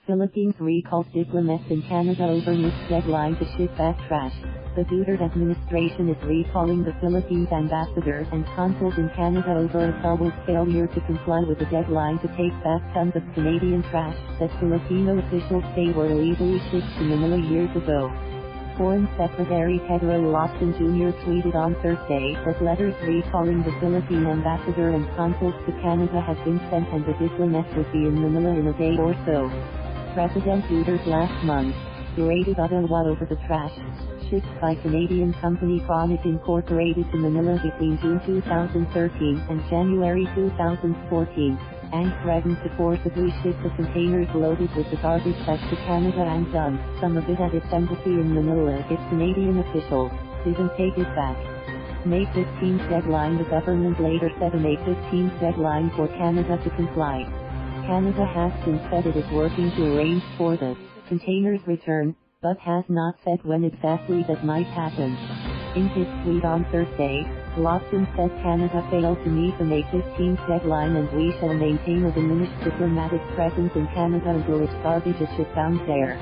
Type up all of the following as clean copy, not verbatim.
Philippines recalls diplomats in Canada over missed deadline to ship back trash. The Duterte administration is recalling the Philippines ambassador and consuls in Canada over Ottawa's failure to comply with the deadline to take back tons of Canadian trash that Filipino officials say were illegally shipped to Manila years ago. Foreign Secretary Teodoro Locsin Jr. tweeted on Thursday that letters recalling the Philippine ambassador and consuls to Canada have been sent and the diplomats would be in Manila in a day or so. President Duterte last month berated Ottawa over the trash shipped by Canadian company Chronic Incorporated to Manila between June 2013 and January 2014, and threatened to forcibly ship the containers loaded with the garbage back to Canada and dump some of it at its embassy in Manila if Canadian officials didn't take it back. May 15th deadline. The government later set a May 15th deadline for Canada to comply. Canada has since said it is working to arrange for the containers' return, but has not said when exactly that might happen. In his tweet on Thursday, Locsin said Canada failed to meet the May 15th deadline and we shall maintain a diminished diplomatic presence in Canada until its garbage is shipbound there.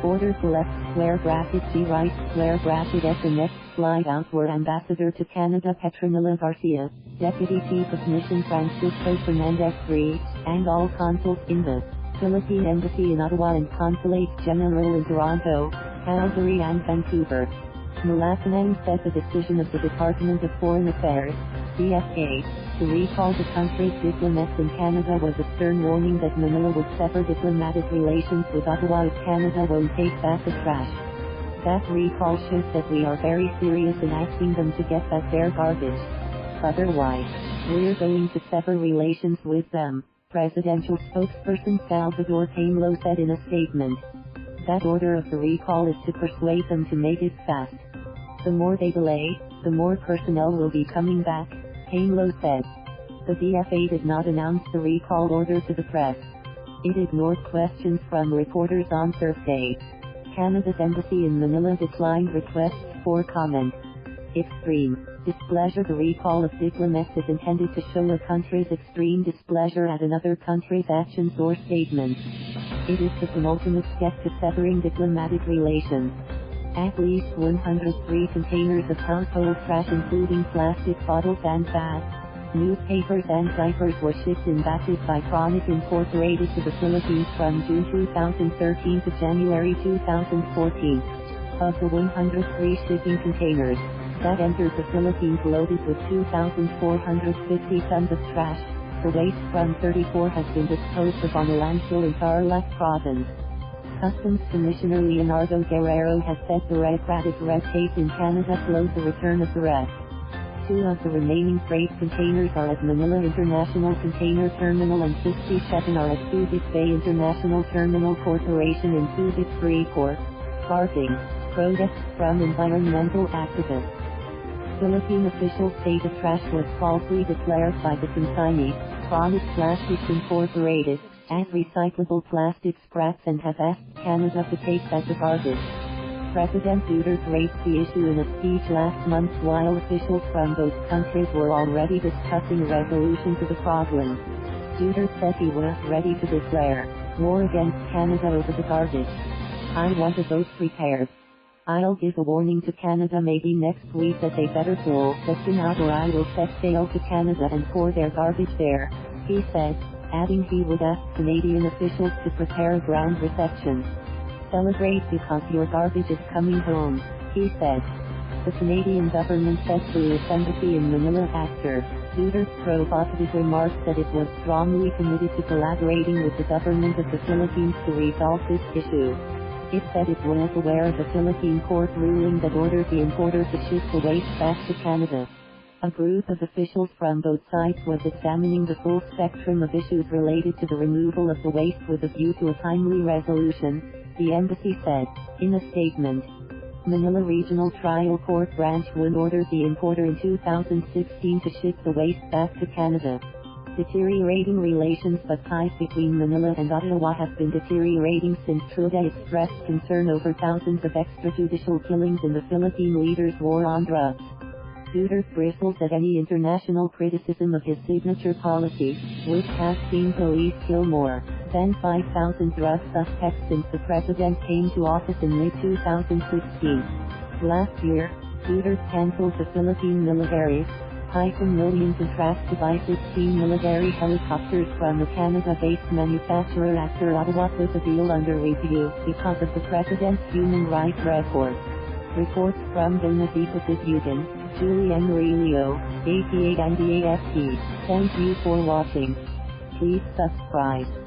Order to left square bracket G right square bracket S. The next slide out were Ambassador to Canada Petronila Garcia, Deputy Chief of Mission Francisco Fernandez III, and all consuls in the Philippine Embassy in Ottawa and Consulates General in Toronto, Calgary and Vancouver. Malacañang said the decision of the Department of Foreign Affairs, DFA, to recall the country's diplomats in Canada was a stern warning that Manila would sever diplomatic relations with Ottawa if Canada won't take back the trash. That recall shows that we are very serious in asking them to get back their garbage. Otherwise, we're going to sever relations with them, presidential spokesperson Salvador Panelo said in a statement. That order of the recall is to persuade them to make it fast. The more they delay, the more personnel will be coming back, Panelo said. The DFA did not announce the recall order to the press. It ignored questions from reporters on Thursday. Canada's embassy in Manila declined requests for comment. Extreme displeasure. The recall of diplomats is intended to show a country's extreme displeasure at another country's actions or statements. It is the penultimate step to severing diplomatic relations. At least 103 containers of household trash including plastic bottles and bags, newspapers and diapers were shipped in batches by Chronic Incorporated to the Philippines from June 2013 to January 2014. Of the 103 shipping containers that entered the Philippines loaded with 2,450 tons of trash, the waste from 34 has been disposed of on a landfill in Tarlac province. Customs Commissioner Leonardo Guerrero has said bureaucratic red tape in Canada slowed the return of the rest. 2 of the remaining freight containers are at Manila International Container Terminal and 67 are at Subic Bay International Terminal Corporation in Subic Freeport, sparking protests from environmental activists. Philippine officials say the trash was falsely declared by the consignee, Chronic Plastics Incorporated, as recyclable plastic scraps and have asked Canada to take back the garbage. President Duterte raised the issue in a speech last month while officials from both countries were already discussing a resolution to the problem. Duterte said he was ready to declare war against Canada over the garbage. I want a vote prepared. I'll give a warning to Canada maybe next week that they better pull the pin out or I will set sail to Canada and pour their garbage there, he said, adding he would ask Canadian officials to prepare a ground reception. Celebrate because your garbage is coming home, he said. The Canadian government said through its embassy in Manila after Duterte's provocative remarks that it was strongly committed to collaborating with the government of the Philippines to resolve this issue. It said it was aware of the Philippine court ruling that ordered the importer to ship the waste back to Canada. A group of officials from both sides was examining the full spectrum of issues related to the removal of the waste with a view to a timely resolution, the embassy said, in a statement. Manila Regional Trial Court Branch 1 ordered the importer in 2016 to ship the waste back to Canada. Deteriorating relations. But ties between Manila and Ottawa have been deteriorating since Trudeau expressed concern over thousands of extrajudicial killings in the Philippine leader's war on drugs. Duterte bristles at any international criticism of his signature policy, which has seen police kill more sent 5,000 drug suspects since the president came to office in May 2016. Last year, Duterte canceled the Philippine military, million contract to buy 15 military helicopters from a Canada-based manufacturer after Ottawa put the deal under review because of the president's human rights record. Reports from Donatita Tigugan, Julie Amarelio, APA and the AFP. Thank you for watching. Please subscribe.